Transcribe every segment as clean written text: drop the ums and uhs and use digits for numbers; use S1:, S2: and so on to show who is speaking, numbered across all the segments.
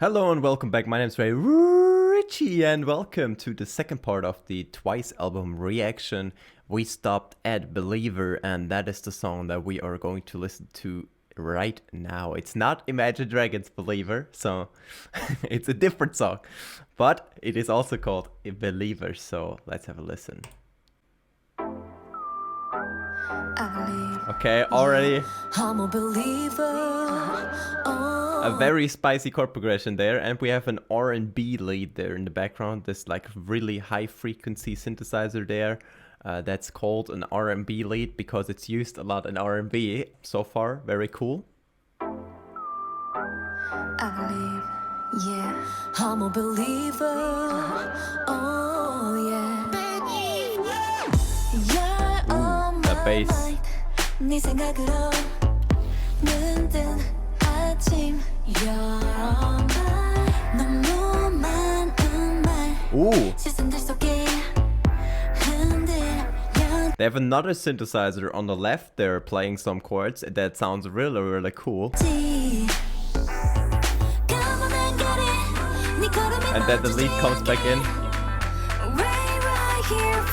S1: Hello and welcome back. My name is Richie and welcome to the second part of the Twice album reaction. We stopped at Believer and that is the song that we are going to listen to right now. It's not Imagine Dragons Believer, so it's a different song, but it is also called Believer, so let's have a listen. Okay, already
S2: I'm a believer.
S1: a very spicy chord progression there, and we have an R&B lead there in the background. This like really high frequency synthesizer there. That's called an R&B lead because it's used a lot in R&B so far. Very cool.
S2: I believe, yeah. I'm a believer. Oh yeah. You're on
S1: The
S2: my
S1: bass.
S2: mind. 네 생각으로 눈뜬 아침. You're on my 너무 많은 말.
S1: Ooh.
S2: 시선들 속에 흔들려.
S1: They have another synthesizer on the left there playing some chords. That sounds really, really cool. And then the lead comes back in.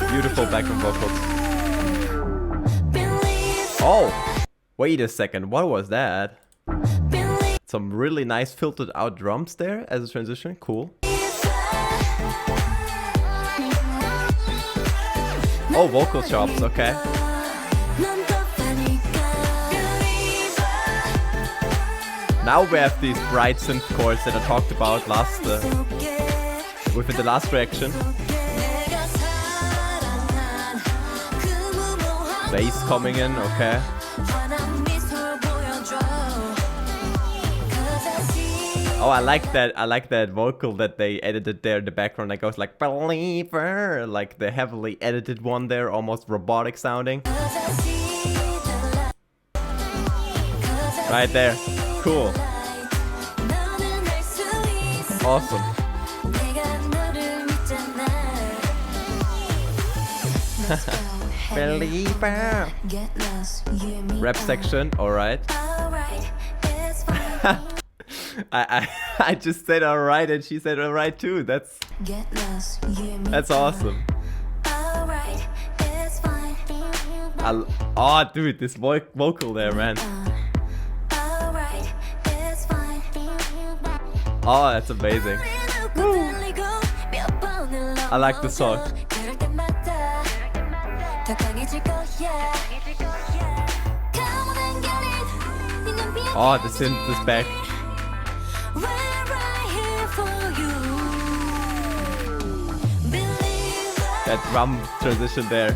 S1: Beautiful backing vocals. Oh, wait a second, what was that? Some really nice filtered out drums there as a transition, cool. Oh, vocal chops, okay. Now we have these bright synth chords that I talked about last within the last reaction. Bass coming in, okay. Oh, I like that vocal that they edited there in the background that goes like believer, like the heavily edited one there, almost robotic sounding. Right there. Cool. Awesome. Believer. Rap section, alright. I just said alright and she said alright too. That's awesome. Oh dude, this vocal there, man. Oh, that's amazing. Woo. I like the song. Oh, the synth is back. That drum transition there.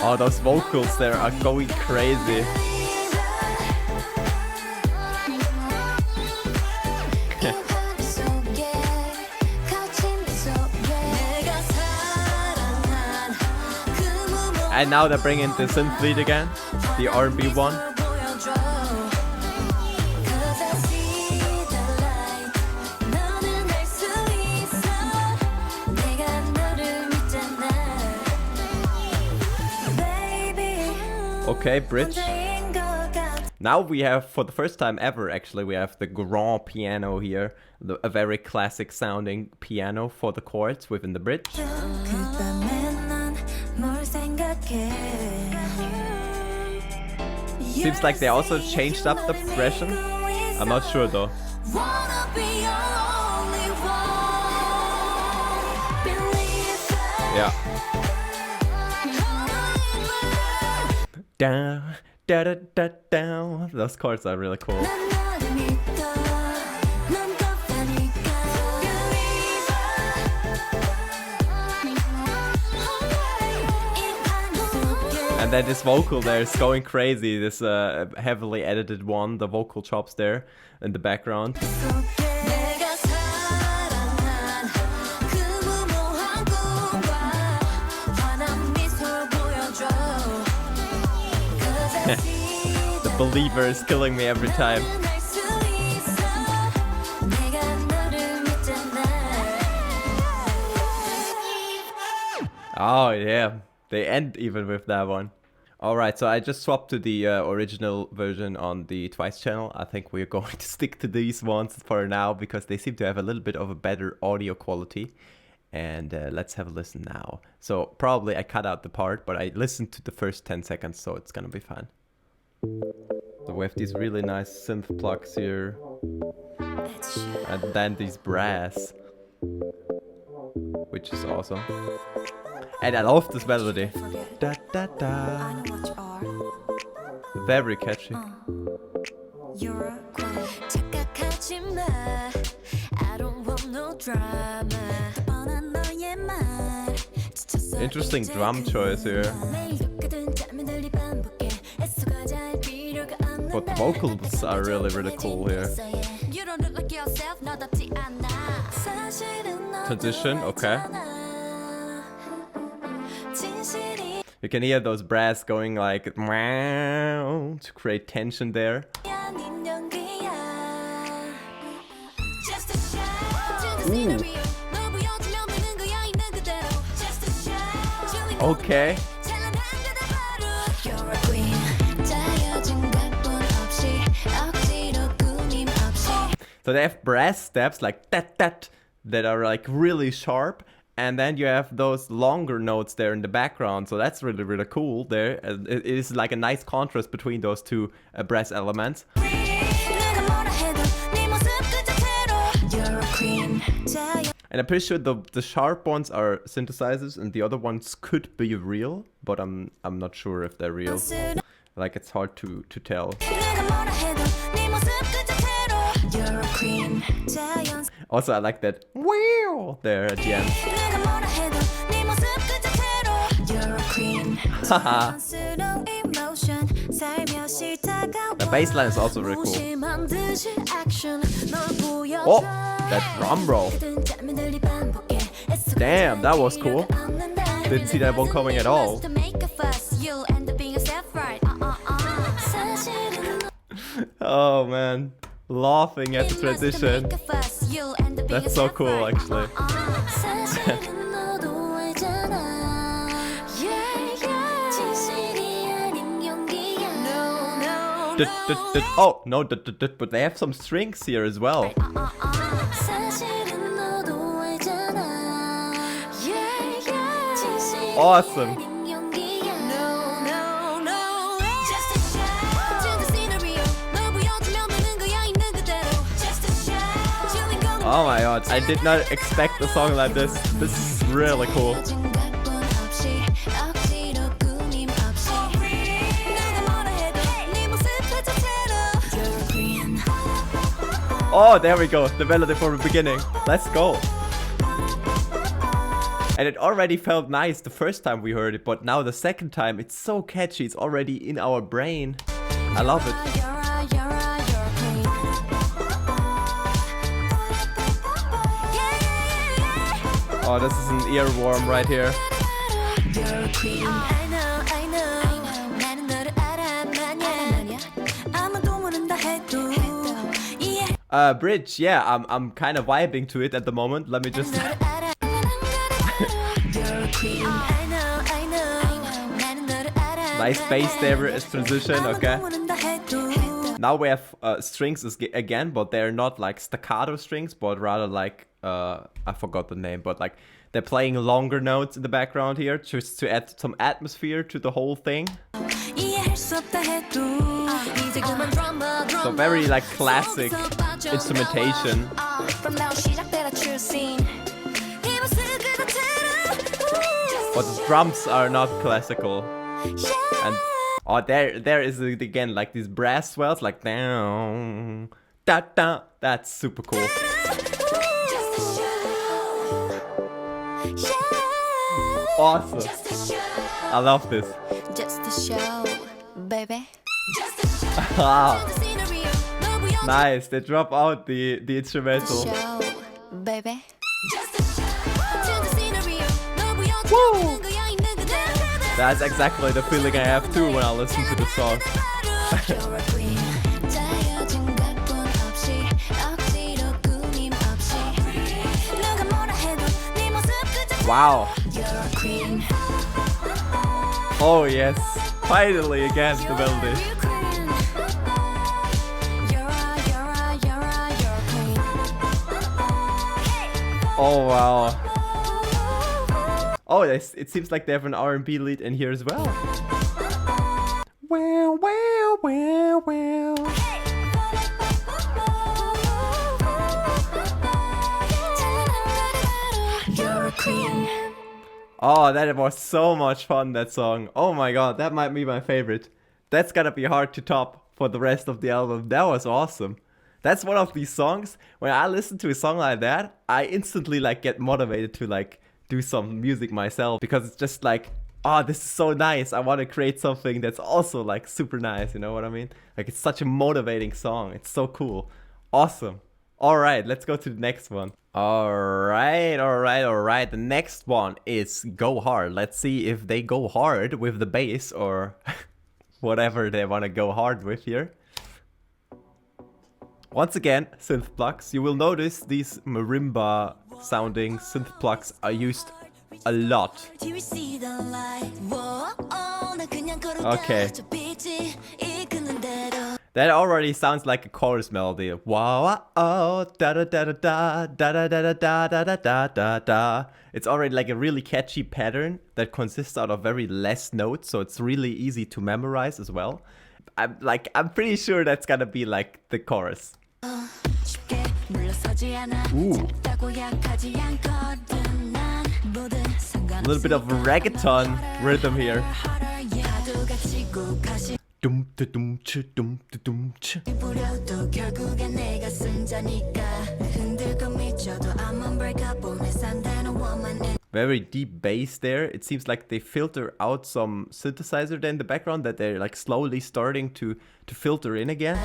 S1: Oh, those vocals there are going crazy. And now they're bringing the synth lead again, the R&B one. Okay, bridge. Now we have, for the first time ever actually, we have the grand piano here. A very classic sounding piano for the chords within the bridge. Seems like they also changed up the progression. I'm not sure though. Yeah. Down, da da da down. Those chords are really cool. And then this vocal there is going crazy. This heavily edited one, the vocal chops there in the background. The believer is killing me every time. Oh yeah, they end even with that one. Alright, so I just swapped to the original version on the Twice channel. I think we're going to stick to these ones for now because they seem to have a little bit of a better audio quality. And let's have a listen now. So probably I cut out the part, but I listened to the first 10 seconds, so it's gonna be fine. So we have these really nice synth plugs here. And then these brass, which is awesome. And I love this melody. Da, da, da. Very catchy. Interesting drum choice here. But the vocals are really, really cool here. Transition, okay. You can hear those brass going like meow to create tension there. Ooh. Okay. So they have brass steps like that are like really sharp, and then you have those longer notes there in the background. So that's really, really cool there. It is like a nice contrast between those two brass elements. And I'm pretty sure the sharp ones are synthesizers and the other ones could be real, but I'm not sure if they're real. Like, it's hard to tell. Also, I like that wow there at the end. Haha. The bass line is also really cool. Oh, that drum roll. Damn, that was cool. Didn't see that one coming at all. Oh man, laughing at the transition. That's so cool actually. Oh, no, but they have some strings here as well. Awesome. Oh my god, I did not expect a song like this. This is really cool. Oh, there we go, the melody from the beginning. Let's go. And it already felt nice the first time we heard it, but now the second time, it's so catchy. It's already in our brain. I love it. Oh, this is an earworm right here. Bridge, yeah, I'm kind of vibing to it at the moment. Let me just... Nice bass there as transition, okay. Now we have strings again, but they're not like staccato strings, but rather like, I forgot the name, but like they're playing longer notes in the background here, just to add some atmosphere to the whole thing. So very like classic instrumentation. But the drums are not classical. And oh, there is it again, like these brass swells, like down, da da. That's super cool. Awesome. I love this.
S2: Just a show, baby.
S1: Nice. They drop out the instrumental.
S2: Show, baby.
S1: Woo! That's exactly the feeling I have too when I listen to the song. Wow. Oh yes. Finally again, the melody. Oh wow. Oh, it seems like they have an R&B lead in here as well. Well, well, well, well.
S2: You're a queen.
S1: Oh, that was so much fun, that song. Oh my god, that might be my favorite. That's gonna be hard to top for the rest of the album. That was awesome. That's one of these songs, when I listen to a song like that, I instantly like get motivated to like do some music myself, because it's just like, oh, this is so nice. I want to create something that's also like super nice, you know what I mean? Like, it's such a motivating song. It's so cool. Awesome. All right, let's go to the next one. All right. The next one is Go Hard. Let's see if they go hard with the bass or whatever they want to go hard with here. Once again, synth plugs. You will notice these marimba sounding synth plugs are used a lot. Okay. That already sounds like a chorus melody. Wow, oh, da da da da da da da da da da da da da da. It's already like a really catchy pattern that consists out of very less notes, so it's really easy to memorize as well. I'm pretty sure that's gonna be like the chorus. Ooh. A little bit of reggaeton rhythm here. Very deep bass there. It seems like they filter out some synthesizer there in the background that they're like slowly starting to filter in again.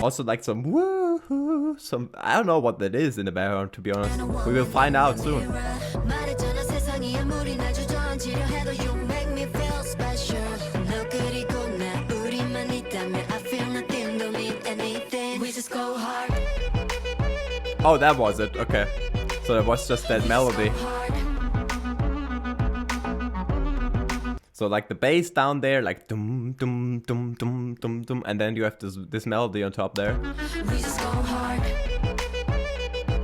S1: Also like some woo-hoo, some, I don't know what that is in the background, to be honest. We will find out soon. Oh, that was it. Okay. So it was just that melody. So like the bass down there, like dum dum dum dum dum dum, and then you have this melody on top there.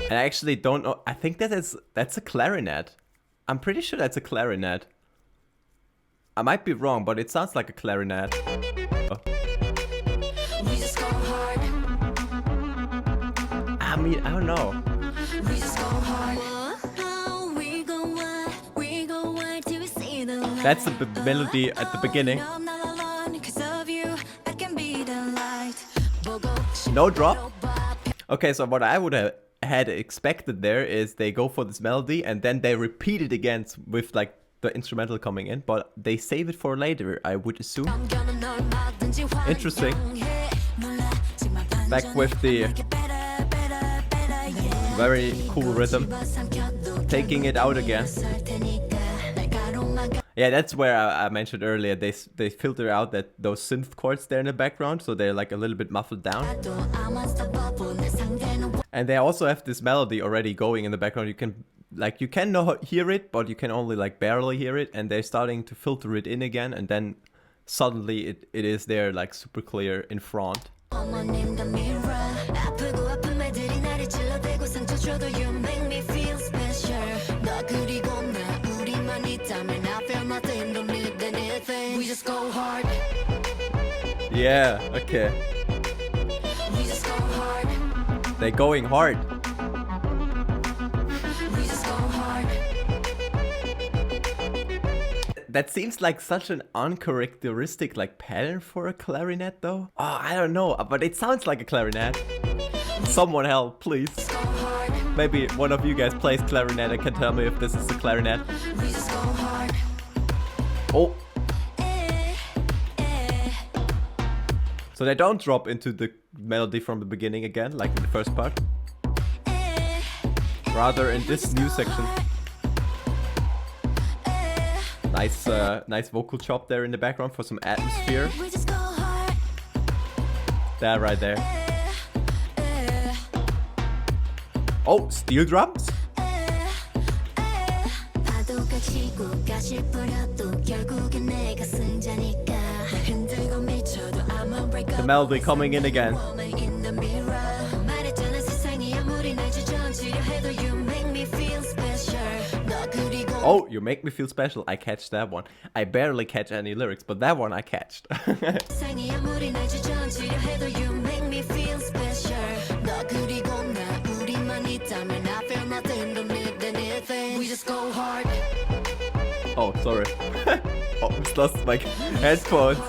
S1: And I actually don't know. I think that's a clarinet. I'm pretty sure that's a clarinet. I might be wrong, but it sounds like a clarinet. Oh. I mean, I don't know. That's the melody at the beginning. No drop. Okay, so what I would have had expected there is they go for this melody and then they repeat it again with like the instrumental coming in, but they save it for later, I would assume. Interesting. Back with the very cool rhythm, taking it out again. Yeah, that's where I mentioned earlier, they filter out those synth chords there in the background, so they're like a little bit muffled down. And they also have this melody already going in the background. You can hear it, but you can only like barely hear it, and they're starting to filter it in again, and then suddenly it is there like super clear in front. Yeah, okay. They're going hard. That seems like such an uncharacteristic like pattern for a clarinet though. Oh, I don't know, but it sounds like a clarinet. Someone help, please. Maybe one of you guys plays clarinet and can tell me if this is a clarinet. Oh. So they don't drop into the melody from the beginning again, like in the first part. Rather in this new section. Nice vocal chop there in the background for some atmosphere. That right there. Oh, steel drums?
S2: 다시 뿌려도 결국엔 내가 승자니까 흔들고 미쳐도 I'm a break
S1: The melody coming in again.
S2: in the mirror 말했잖아 세상이 아무리 날 주저앉으려 해도 you make me feel special 너 그리고
S1: Oh, you make me feel special. I catch that one. I barely catch any lyrics, but that one I catched.
S2: 세상이 아무리 날 주저앉으려 해도 you make me feel special 너 그리고 나 우리만 있다면 I feel nothing don't need anything we just go hard
S1: Oh, sorry. Almost lost my headphones.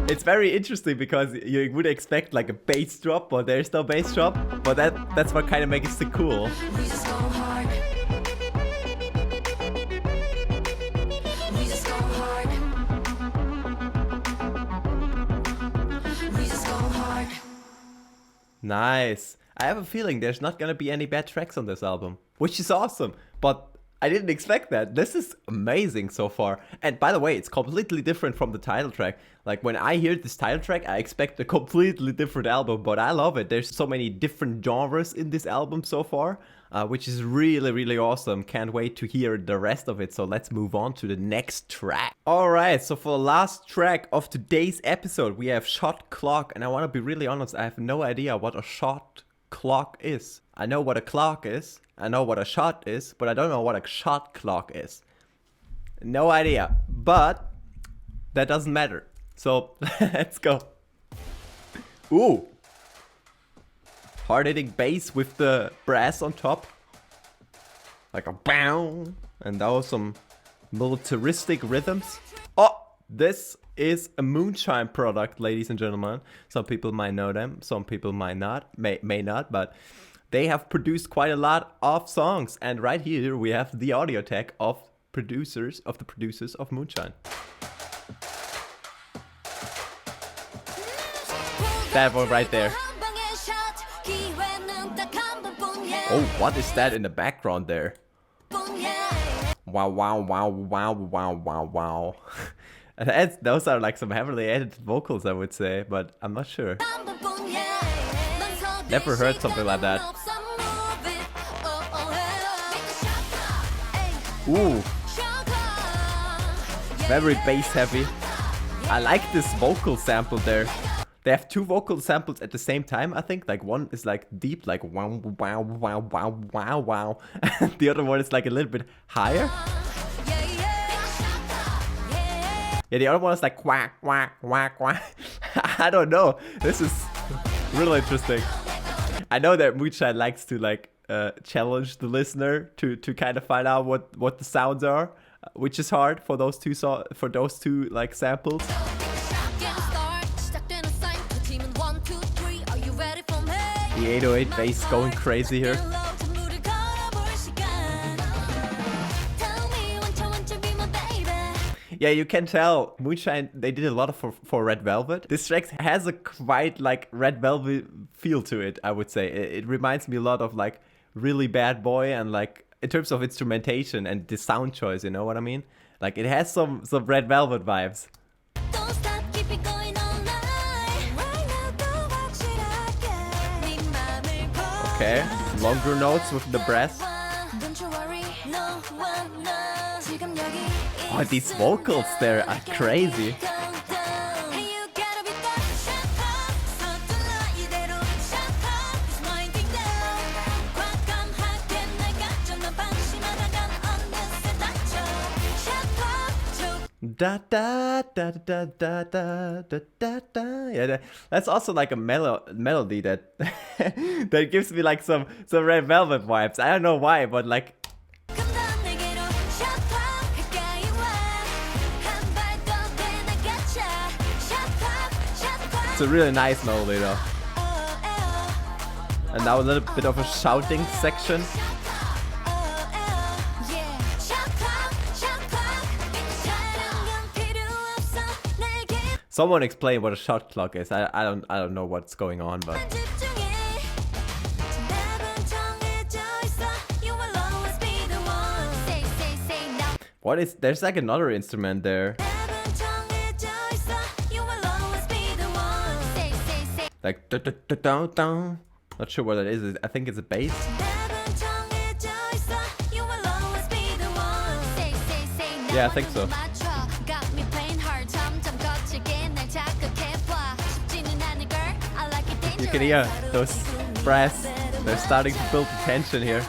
S1: It's very interesting because you would expect like a bass drop, but there's no bass drop. But that's what kind of makes it cool.
S2: we just go hard we just go hard we just go hard
S1: Nice. I have a feeling there's not gonna be any bad tracks on this album, which is awesome. But I didn't expect that. This is amazing so far. And by the way, it's completely different from the title track. Like when I hear this title track, I expect a completely different album, but I love it. There's so many different genres in this album so far, which is really, really awesome. Can't wait to hear the rest of it. So let's move on to the next track. All right, so for the last track of today's episode, we have Shot Clock. And I want to be really honest, I have no idea what a shot clock is. I know what a clock is. I know what a shot is, but I don't know what a shot clock is. No idea, but that doesn't matter. So let's go. Ooh. Hard-hitting bass with the brass on top. Like a bow. And that was some militaristic rhythms. Oh, this is a Moonshine product, ladies and gentlemen. Some people might know them, some people might not, may not, but they have produced quite a lot of songs. And right here we have the audio tech of the producers of Moonshine. That one right there. Oh, what is that in the background there? Wow, wow, wow, wow, wow, wow, wow. Those are like some heavily edited vocals, I would say, but I'm not sure. Never heard something like that. Ooh. Very bass heavy. I like this vocal sample there. They have two vocal samples at the same time, I think. Like one is like deep, like wow, wow, wow, wow, wow, wow. And the other one is like a little bit higher. Yeah, the other one is like quack, quack, quack, quack. I don't know. This is really interesting. I know that Moonshine likes to like challenge the listener to kind of find out what the sounds are, which is hard for those two like samples. The 808 bass going crazy here. Yeah, you can tell Moonshine, they did a lot for Red Velvet. This track has a quite like Red Velvet feel to it, I would say. It reminds me a lot of like Really Bad Boy, and like in terms of instrumentation and the sound choice, you know what I mean? Like it has some Red Velvet vibes. Okay, longer notes with the brass. Oh, these vocals there are crazy. Da da da da da da da da da. Yeah, that's also like a melody that that gives me like some Red Velvet vibes. I don't know why, but like. It's a really nice melody though. And now a little bit of a shouting section. Someone explain what a shot clock is. I don't know what's going on, but what is there's like another instrument there. Like da da da da da. Not sure what that is. I think it's a bass. Yeah, I think so. You can hear those brass. They're starting to build the tension here.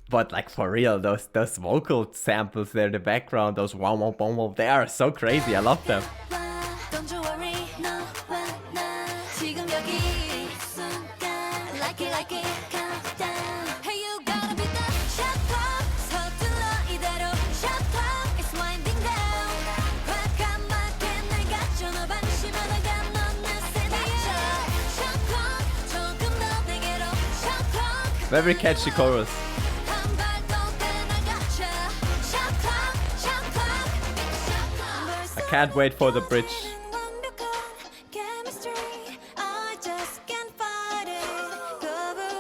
S1: But like for real, those vocal samples there in the background, those wow wow wow wow, they are so crazy. I love them. Very catchy chorus. I can't wait for the bridge.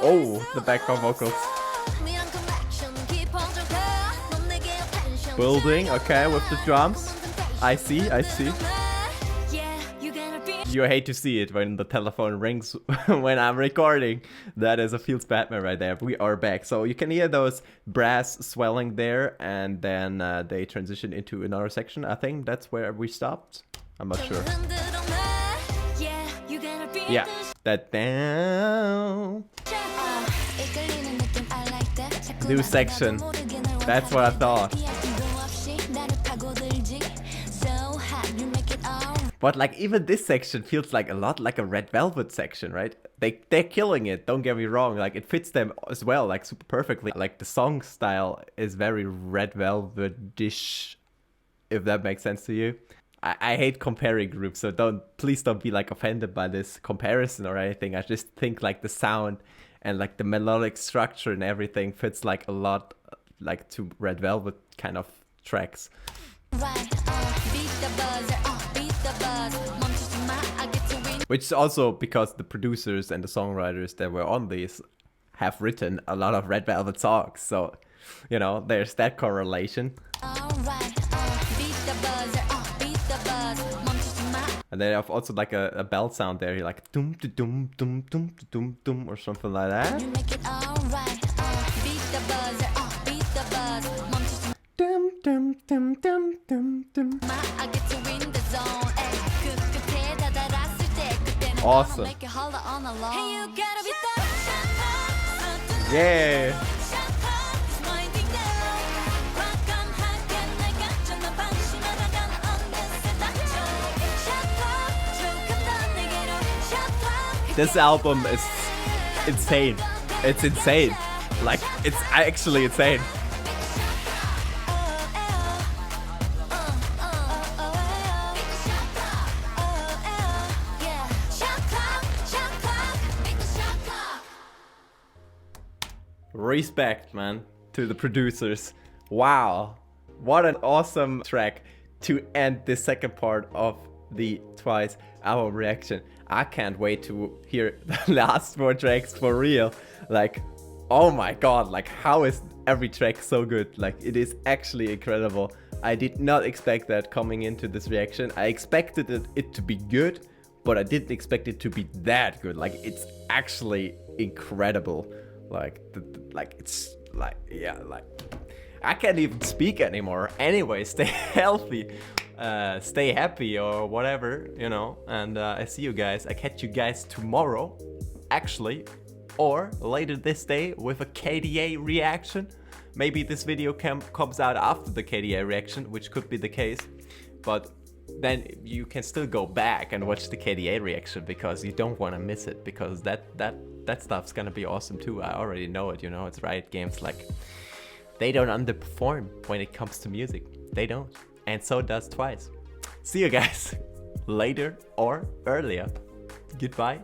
S1: Oh, the background vocals. Building, okay, with the drums. I see. You hate to see it when the telephone rings when I'm recording. That is a Feels Batman right there. We are back. So you can hear those brass swelling there, and then they transition into another section. I think that's where we stopped. I'm not sure. Yeah, that down. New section. That's what I thought. But like even this section feels like a lot like a Red Velvet section, right? They're killing it, don't get me wrong. Like it fits them as well, like super perfectly. Like the song style is very Red Velvet-ish, if that makes sense to you. I hate comparing groups, so please don't be like offended by this comparison or anything. I just think like the sound and like the melodic structure and everything fits like a lot like to Red Velvet kind of tracks. Which is also because the producers and the songwriters that were on these have written a lot of Red Velvet songs. So, you know, there's that correlation. And they have also like a bell sound there, like dum dum dum dum dum dum or something like that. Dum dum dum dum dum dum. Awesome. Yeah. This album is insane. It's insane. Like, it's actually insane. Respect, man, to the producers. Wow, what an awesome track to end the second part of the Twice album reaction. I can't wait to hear the last 4 tracks for real. Like, oh my god, like how is every track so good? Like, it is actually incredible. I did not expect that coming into this reaction. I expected it to be good, but I didn't expect it to be that good. Like, it's actually incredible. Like, it's like, yeah, like, I can't even speak anymore. Anyway, stay healthy, stay happy or whatever, you know. And I see you guys. I catch you guys tomorrow, actually, or later this day with a KDA reaction. Maybe this video comes out after the KDA reaction, which could be the case. But then you can still go back and watch the KDA reaction because you don't want to miss it, because that stuff's gonna be awesome too. I already know it, you know. It's Riot Games, like, they don't underperform when it comes to music. They don't. And so does Twice. See you guys later or earlier. Goodbye.